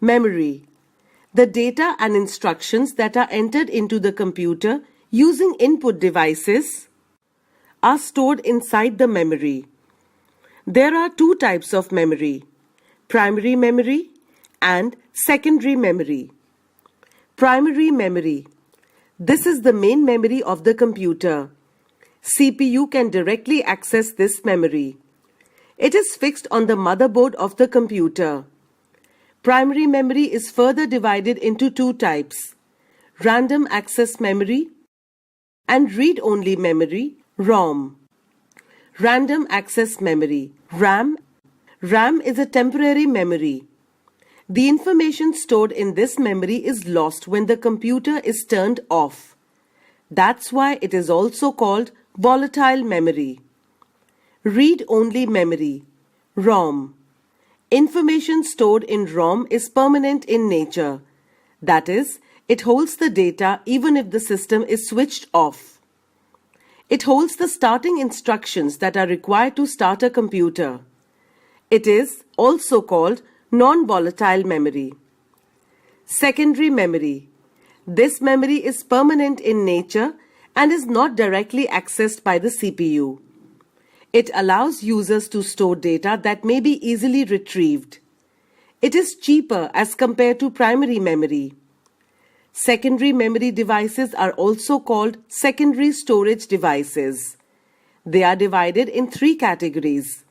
Memory. The data and instructions that are entered into the computer using input devices are stored inside the memory. There are two types of memory: primary memory and secondary memory. Primary memory. This is the main memory of the computer. CPU can directly access this memory. It is fixed on the motherboard of the computer. Primary memory is further divided into two types: random access memory and read-only memory, ROM. Random access memory, RAM. RAM is a temporary memory. The information stored in this memory is lost when the computer is turned off. That's why it is also called volatile memory. Read-only memory, ROM. Information stored in ROM is permanent in nature. That is, it holds the data even if the system is switched off. It holds the starting instructions that are required to start a computer. It is also called non-volatile memory. Secondary memory. This memory is permanent in nature and is not directly accessed by the CPU. It allows users to store data that may be easily retrieved. It is cheaper as compared to primary memory. Secondary memory devices are also called secondary storage devices. They are divided in three categories: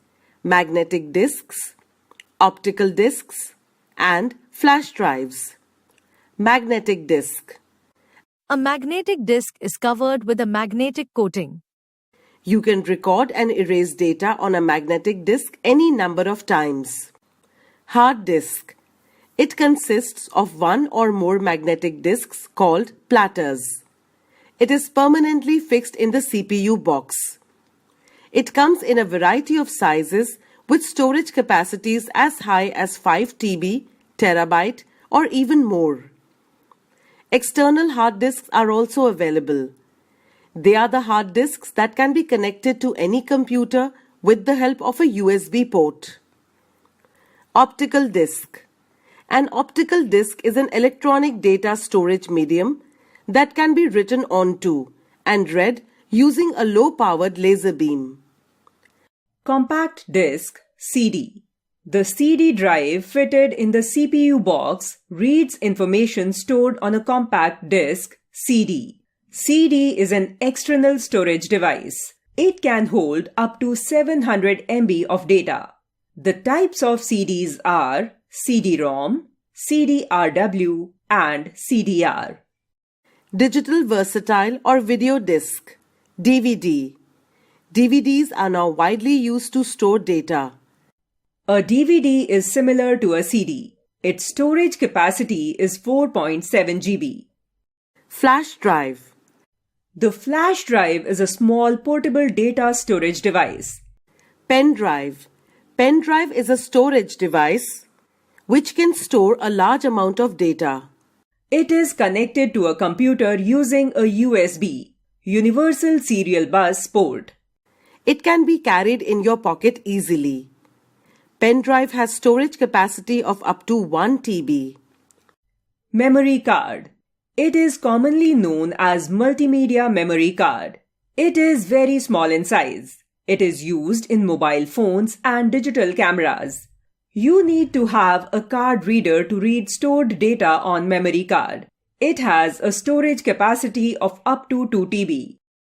magnetic disks, optical disks, and flash drives. Magnetic disk. A magnetic disk is covered with a magnetic coating. You can record and erase data on a magnetic disk any number of times. Hard disk. It consists of one or more magnetic disks called platters. It is permanently fixed in the CPU box. It comes in a variety of sizes with storage capacities as high as 5 TB, terabyte, or even more. External hard disks are also available. They are the hard disks that can be connected to any computer with the help of a USB port. Optical disk. An optical disk is an electronic data storage medium that can be written onto and read using a low-powered laser beam. Compact disc, CD. The CD drive fitted in the CPU box reads information stored on a compact disc, CD. CD is an external storage device. It can hold up to 700 MB of data. The types of CDs are CD-ROM, CD-RW, and CDR. Digital versatile or video disc, DVD. DVDs are now widely used to store data. A DVD is similar to a CD. Its storage capacity is 4.7 GB. Flash drive. The flash drive is a small portable data storage device. Pen drive. Pen drive is a storage device which can store a large amount of data. It is connected to a computer using a USB, Universal Serial Bus port. It can be carried in your pocket easily. Pen drive has storage capacity of up to 1 TB. Memory card. It is commonly known as multimedia memory card. It is very small in size. It is used in mobile phones and digital cameras. You need to have a card reader to read stored data on memory card. It has a storage capacity of up to 2 TB.